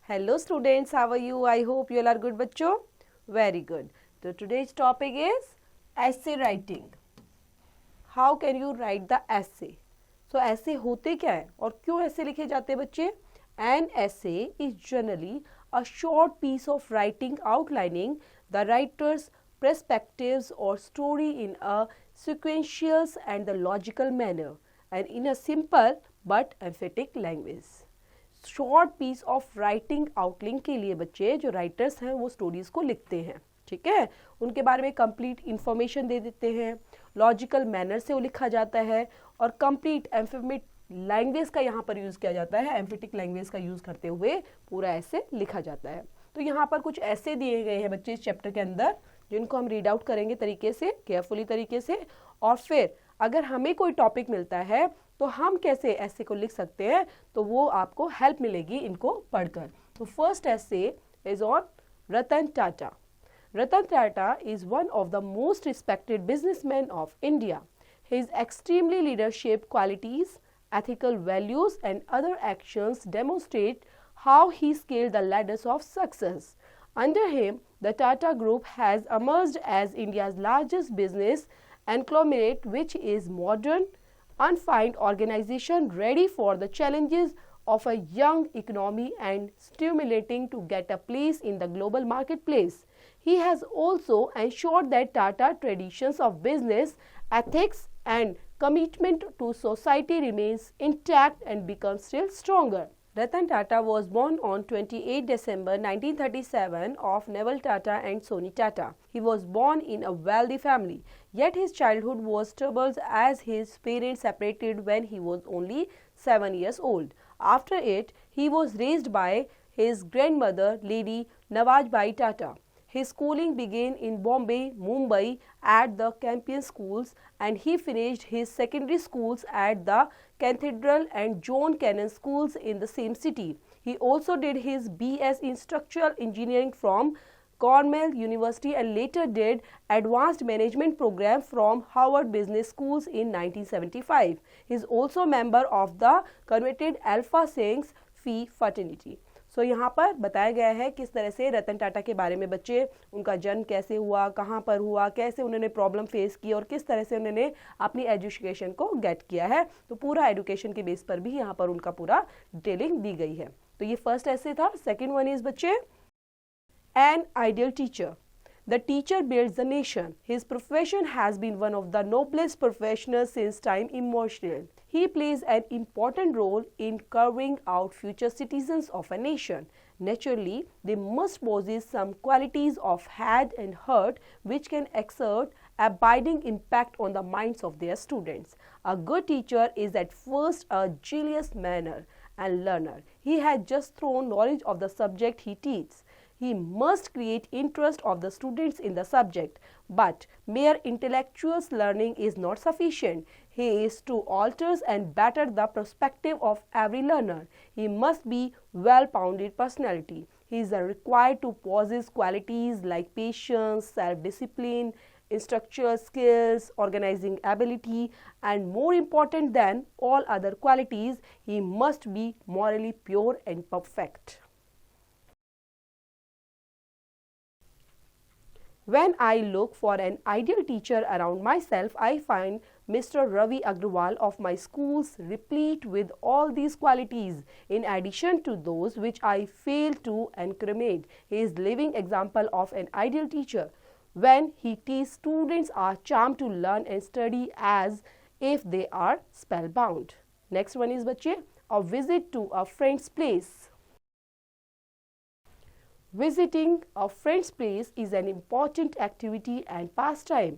Hello students, how are you? I hope you all are good बच्चों. Very good. So today's topic is essay writing. How can you write the essay? So essay होते क्या है और क्यों ऐसे लिखे जाते हैं बच्चे? An essay is generally a short piece of writing outlining the writer's perspectives or story in a sequential and the logical manner and in a simple but emphatic language. Short piece of writing outline के लिए बच्चे जो writers हैं वो stories को लिखते हैं, ठीक है, उनके बारे में कंप्लीट इंफॉर्मेशन दे देते हैं, लॉजिकल मैनर से वो लिखा जाता है और कंप्लीट एम्फेमिक लैंग्वेज का यहाँ पर यूज़ किया जाता है, एम्फेटिक लैंग्वेज का यूज़ करते हुए पूरा ऐसे लिखा जाता है. तो यहाँ पर कुछ ऐसे दिए गए हैं बच्चे इस चैप्टर के अंदर जिनको हम रीड आउट करेंगे तरीके से, केयरफुली तरीके से, और फिर अगर हमें कोई टॉपिक मिलता है तो हम कैसे ऐसे को लिख सकते हैं तो वो आपको हेल्प मिलेगी इनको पढ़कर. तो फर्स्ट ऐसे is on Ratan Tata. Ratan Tata is one of the most respected businessman of India. His extremely leadership qualities, ethical values and other actions demonstrate how he scaled the ladders of success. Under him, the Tata Group has emerged as India's largest business conglomerate, which is modern, unfined organization ready for the challenges of a young economy and stimulating to get a place in the global marketplace. He has also ensured that Tata traditions of business ethics and commitment to society remains intact and becomes still stronger. Ratan Tata was born on 28 December 1937 of Neville Tata and Soni Tata. He was born in a wealthy family, yet his childhood was troubled as his parents separated when he was only 7 years old. After it, he was raised by his grandmother, Lady Nawajbai Tata. His schooling began in Bombay, Mumbai at the Campion schools, and he finished his secondary schools at the Cathedral and John Cannon schools in the same city. He also did his BS in structural engineering from Cornell University and later did advanced management program from Harvard Business Schools in 1975. He is also a member of the converted Alpha Psi Phi fraternity. तो यहाँ पर बताया गया है किस तरह से रतन टाटा के बारे में बच्चे, उनका जन्म कैसे हुआ, कहाँ पर हुआ, कैसे उन्होंने प्रॉब्लम फेस की और किस तरह से उन्होंने अपनी एजुकेशन को गेट किया है. तो पूरा एजुकेशन के बेस पर भी यहाँ पर उनका पूरा डिटेलिंग दी गई है. तो ये फर्स्ट ऐसे था. सेकेंड वन इज बच्चे an ideal teacher. The teacher builds the nation. His profession has been one of the noblest professions since time immemorial. He plays an important role in carving out future citizens of a nation. Naturally, they must possess some qualities of head and heart which can exert abiding impact on the minds of their students. A good teacher is at first a zealous manner and learner. He has just thrown knowledge of the subject he teaches. He must create interest of the students in the subject, but mere intellectual learning is not sufficient. He is to alter and better the perspective of every learner. He must be well-founded personality. He is required to possess qualities like patience, self-discipline, instructional skills, organizing ability, and more important than all other qualities, he must be morally pure and perfect. When I look for an ideal teacher around myself, I find Mr. Ravi Agrawal of my schools replete with all these qualities, in addition to those which I fail to incriminate. He is living example of an ideal teacher. When he teaches, students are charmed to learn and study as if they are spellbound. Next one is बच्चे, a visit to a friend's place. Visiting a friend's place is an important activity and pastime.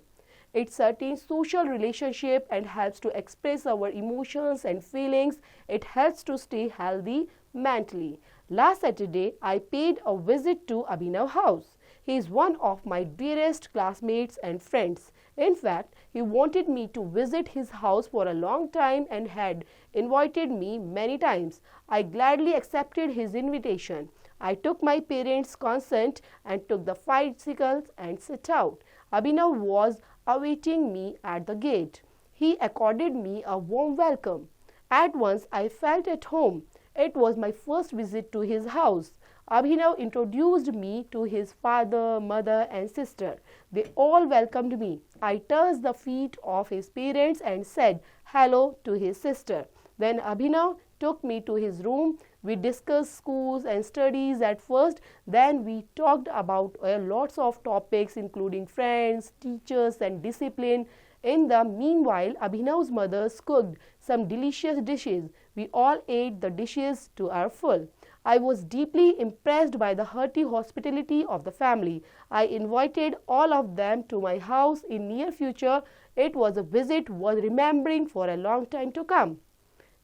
It certains social relationship and helps to express our emotions and feelings. It helps to stay healthy mentally. Last Saturday, I paid a visit to Abhinav house. He is one of my dearest classmates and friends. In fact, he wanted me to visit his house for a long time and had invited me many times. I gladly accepted his invitation. I took my parents' consent and took the bicycles and set out. Abhinav was awaiting me at the gate. He accorded me a warm welcome. At once I felt at home. It was my first visit to his house. Abhinav introduced me to his father, mother and sister. They all welcomed me. I touched the feet of his parents and said hello to his sister. Then Abhinav took me to his room. We discussed schools and studies at first. Then we talked about lots of topics including friends, teachers and discipline. In the meanwhile, Abhinav's mother cooked some delicious dishes. We all ate the dishes to our full. I was deeply impressed by the hearty hospitality of the family. I invited all of them to my house in near future. It was a visit worth remembering for a long time to come.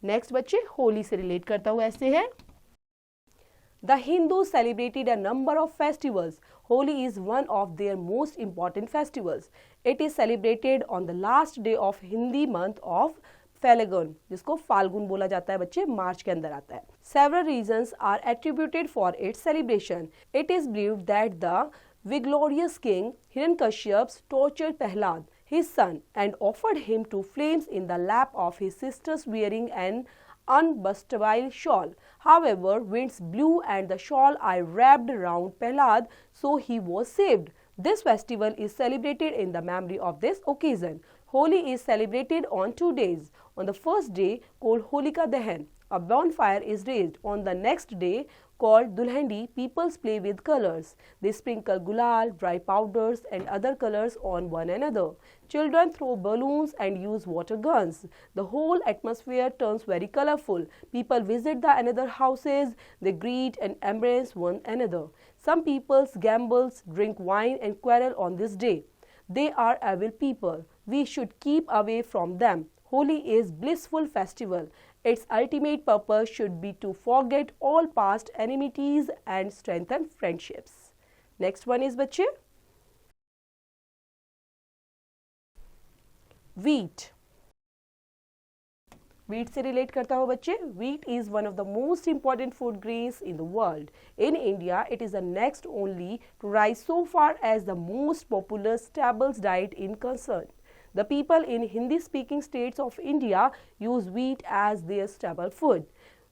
Next बच्चे होली से relate करता हुआ ऐसे है The Hindus celebrated a number of festivals. Holi is one of their most important festivals. It is celebrated on the last day of Hindi month of Phalgun, जिसको फाल्गुन बोला जाता है बच्चे, मार्च के अंदर आता है. Several reasons are attributed for its celebration. It is believed that the victorious king Hiranyakashipu tortured Prahlad, his son, and offered him to flames in the lap of his sisters wearing an unbustable shawl. However, winds blew and the shawl I wrapped around Prahlad, so he was saved. This festival is celebrated in the memory of this occasion. Holi is celebrated on 2 days. On the first day, called Holika Dahan, a bonfire is raised. On the next day, called Dulhandi, people play with colors. They sprinkle gulal, dry powders and other colors on one another. Children throw balloons and use water guns. The whole atmosphere turns very colorful. People visit the another houses. They greet and embrace one another. Some people gamble, drink wine and quarrel on this day. They are evil people. We should keep away from them. Holi is blissful festival. Its ultimate purpose should be to forget all past enmities and strengthen friendships. Next one is बच्चे wheat. Wheat से relate करता हो बच्चे. Wheat is one of the most important food grains in the world. In India, it is the next only to rise so far as the most popular staples diet in concern. The people in Hindi-speaking states of India use wheat as their staple food.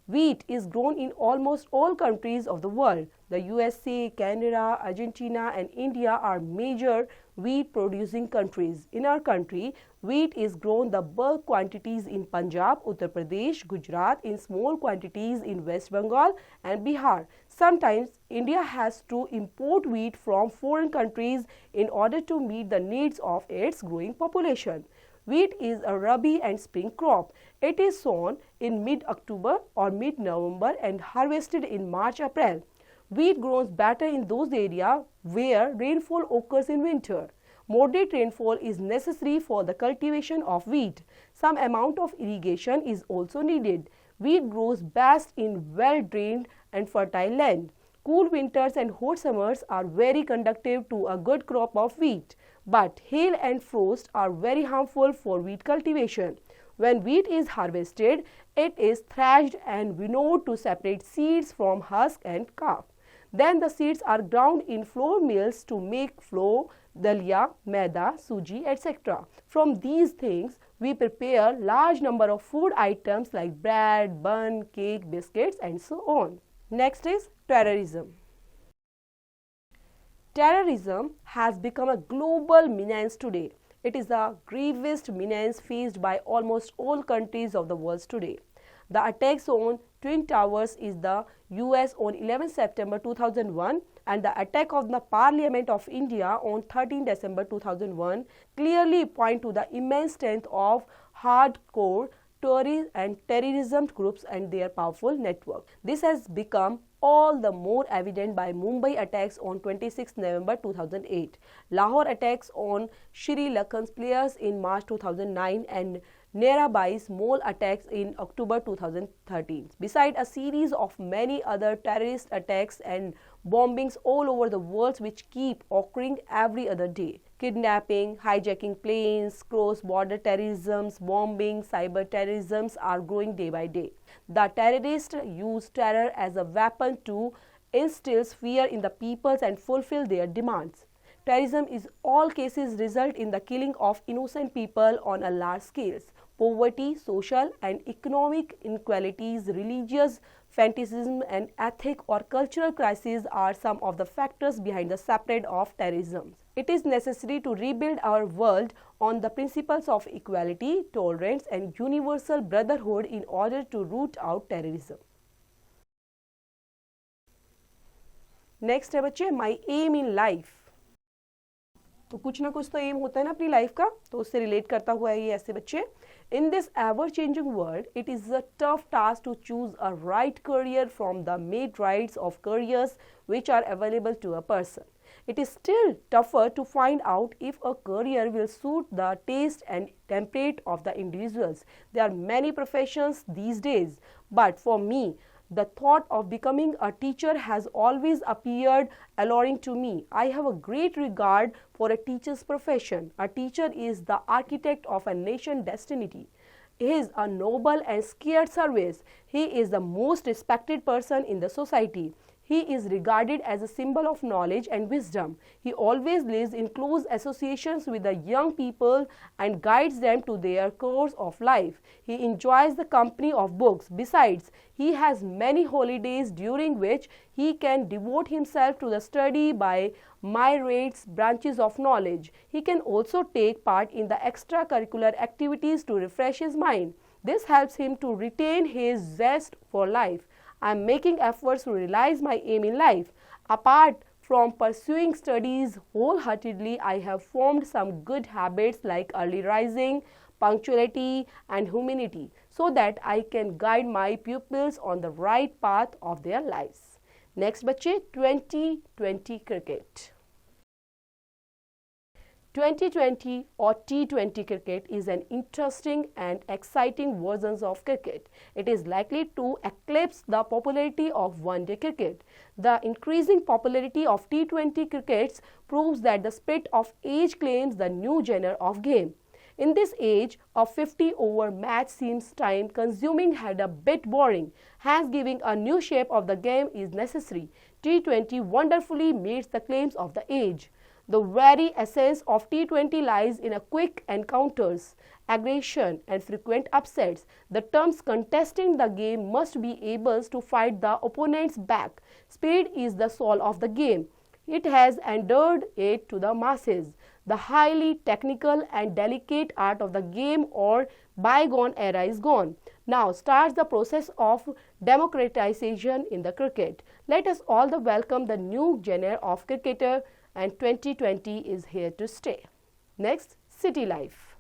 Wheat is grown in almost all countries of the world. The USA, Canada, Argentina and India are major wheat producing countries. In our country, wheat is grown the bulk quantities in Punjab, Uttar Pradesh, Gujarat, in small quantities in West Bengal and Bihar. Sometimes India has to import wheat from foreign countries in order to meet the needs of its growing population. Wheat is a rabi and spring crop. It is sown in mid-October or mid-November and harvested in March-April. Wheat grows better in those areas where rainfall occurs in winter. Moderate rainfall is necessary for the cultivation of wheat. Some amount of irrigation is also needed. Wheat grows best in well-drained and fertile land. Cool winters and hot summers are very conducive to a good crop of wheat. But hail and frost are very harmful for wheat cultivation. When wheat is harvested, it is threshed and winnowed to separate seeds from husk and chaff. Then the seeds are ground in flour mills to make flour, dalia, maida, suji, etc. From these things, we prepare large number of food items like bread, bun, cake, biscuits and so on. Next is terrorism. Terrorism has become a global menace today. It is the gravest menace faced by almost all countries of the world today. The attacks on Twin Towers is the US on 11 September 2001 and the attack on the Parliament of India on 13 December 2001 clearly point to the immense strength of hardcore terrorism groups and their powerful network. This has become all the more evident by Mumbai attacks on 26 November 2008, Lahore attacks on Sri Lankan's players in March 2009 and Nerabai's mall attacks in October 2013. Beside a series of many other terrorist attacks and bombings all over the world which keep occurring every other day. Kidnapping, hijacking planes, cross-border terrorism, bombing, cyber terrorism are growing day by day. The terrorists use terror as a weapon to instill fear in the peoples and fulfill their demands. Terrorism in all cases result in the killing of innocent people on a large scale. Poverty, social and economic inequalities, religious fanaticism, and ethnic or cultural crises are some of the factors behind the spread of terrorism. It is necessary to rebuild our world on the principles of equality, tolerance, and universal brotherhood in order to root out terrorism. Next है बच्चे माई M in life. तो कुछ ना कुछ तो M होता है ना अपनी लाइफ का, तो उससे रिलेट करता हुआ है ये ऐसे बच्चे. In this ever changing world it is a tough task to choose a right career from the myriads of careers which are available to a person. It is still tougher to find out if a career will suit the taste and temperament of the individuals. There are many professions these days, but for me, the thought of becoming a teacher has always appeared alluring to me. I have a great regard for a teacher's profession. A teacher is the architect of a nation's destiny. He is a noble and scared service. He is the most respected person in the society. He is regarded as a symbol of knowledge and wisdom. He always lives in close associations with the young people and guides them to their course of life. He enjoys the company of books. Besides, he has many holidays during which he can devote himself to the study by myriad branches of knowledge. He can also take part in the extracurricular activities to refresh his mind. This helps him to retain his zest for life. I am making efforts to realize my aim in life. Apart from pursuing studies wholeheartedly, I have formed some good habits like early rising, punctuality, and humility so that I can guide my pupils on the right path of their lives. Next बच्चे 2020 cricket. 2020 or T20 cricket is an interesting and exciting version of cricket. It is likely to eclipse the popularity of one-day cricket. The increasing popularity of T20 cricket proves that the spirit of age claims the new genre of game. In this age, a 50-over match seems time-consuming and a bit boring. Hence, giving a new shape of the game is necessary. T20 wonderfully meets the claims of the age. The very essence of T20 lies in a quick encounters, aggression, and frequent upsets. The teams contesting the game must be able to fight the opponent's back. Speed is the soul of the game. It has endeared it to the masses. The highly technical and delicate art of the game or bygone era is gone. Now starts the process of democratization in the cricket. Let us all welcome the new genre of cricketer, and 2020 is here to stay. Next, city life.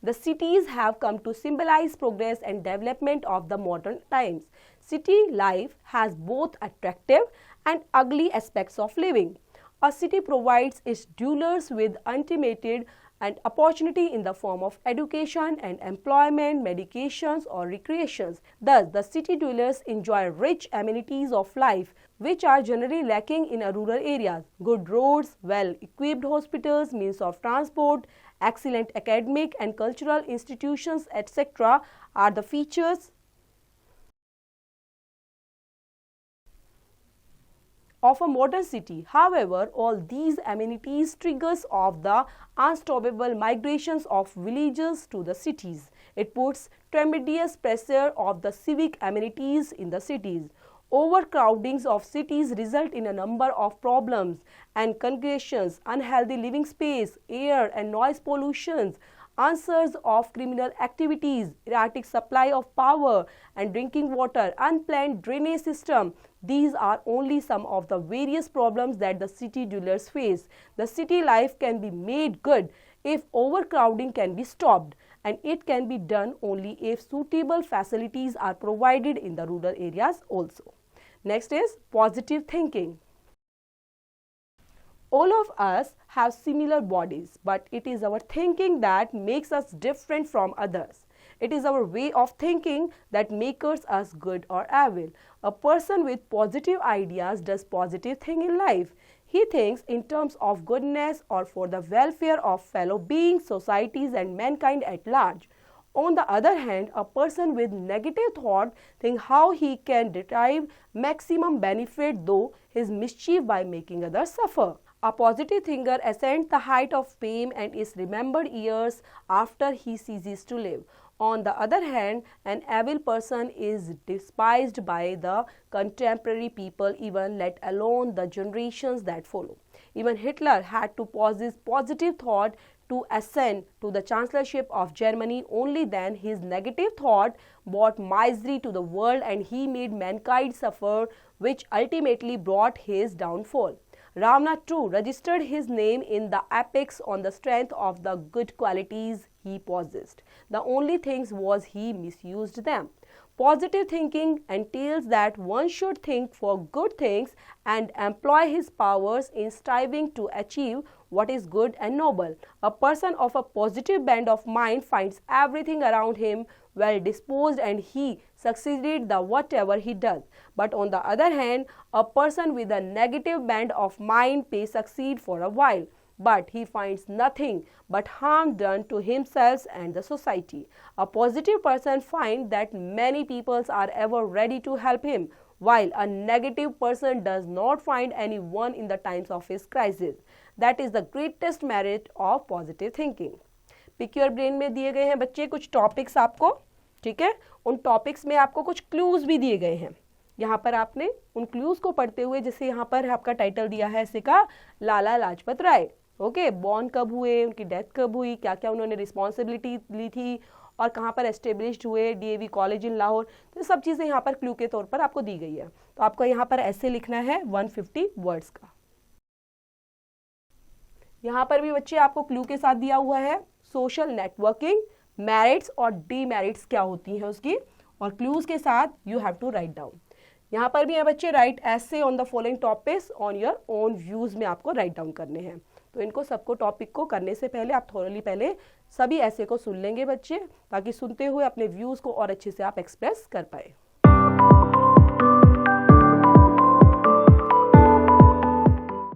The cities have come to symbolize progress and development of the modern times. City life has both attractive and ugly aspects of living. A city provides its dwellers with unlimited and opportunity in the form of education and employment, medications or recreations. Thus, the city dwellers enjoy rich amenities of life which are generally lacking in rural areas. Good roads, well-equipped hospitals, means of transport, excellent academic and cultural institutions, etc. are the features of a modern city. However, all these amenities triggers of the unstoppable migrations of villagers to the cities. It puts tremendous pressure of the civic amenities in the cities. Overcrowdings of cities result in a number of problems and congestions, unhealthy living space, air and noise pollutions, answers of criminal activities, erratic supply of power and drinking water, unplanned drainage system. These are only some of the various problems that the city dwellers face. The city life can be made good if overcrowding can be stopped, and it can be done only if suitable facilities are provided in the rural areas also. Next is positive thinking. All of us have similar bodies, but it is our thinking that makes us different from others. It is our way of thinking that makes us good or evil. A person with positive ideas does positive thing in life. He thinks in terms of goodness or for the welfare of fellow beings, societies and mankind at large. On the other hand, a person with negative thought thinks how he can derive maximum benefit through his mischief by making others suffer. A positive thinker ascends the height of fame and is remembered years after he ceases to live. On the other hand, an evil person is despised by the contemporary people, even let alone the generations that follow. Even Hitler had to possess positive thought to ascend to the chancellorship of Germany. Only then his negative thought brought misery to the world and he made mankind suffer, which ultimately brought his downfall. Ravana too registered his name in the epics on the strength of the good qualities he possessed. The only thing was he misused them. Positive thinking entails that one should think for good things and employ his powers in striving to achieve what is good and noble. A person of a positive bent of mind finds everything around him well disposed and he succeeded the whatever he does. But on the other hand, a person with a negative bent of mind may succeed for a while, but he finds nothing but harm done to himself and the society. A positive person finds that many people are ever ready to help him, while a negative person does not find anyone in the times of his crisis. That is the greatest merit of positive thinking. Pick your brain में दिए गए हैं बच्चे कुछ topics आपको, ठीक है. उन टॉपिक्स में आपको कुछ क्लूज भी दिए गए हैं. यहाँ पर आपने उन क्लूज को पढ़ते हुए, जैसे यहाँ पर आपका टाइटल दिया है ऐसे का लाला लाजपत राय. ओके, बॉर्न कब हुए, उनकी डेथ कब हुई, क्या क्या उन्होंने रिस्पॉन्सिबिलिटी ली थी और कहाँ पर एस्टेब्लिश्ड हुए, डीएवी कॉलेज इन लाहौर. तो सब चीज़ें यहाँ पर क्लू के तौर पर आपको दी गई है. तो आपको यहाँ पर ऐसे लिखना है 150 वर्ड्स का. यहाँ पर भी बच्चे आपको क्लू के साथ दिया हुआ है सोशल नेटवर्किंग, मेरिट्स और डीमेरिट्स क्या होती हैं उसकी, और क्लूज के साथ you have to write down. यहाँ पर भी है बच्चे write essay on the following topics on your own views में आपको राइट डाउन करने हैं. तो इनको सबको टॉपिक को करने से पहले आप थोरली पहले सभी ऐसे को सुन लेंगे बच्चे, ताकि सुनते हुए अपने व्यूज को और अच्छे से आप एक्सप्रेस कर पाए.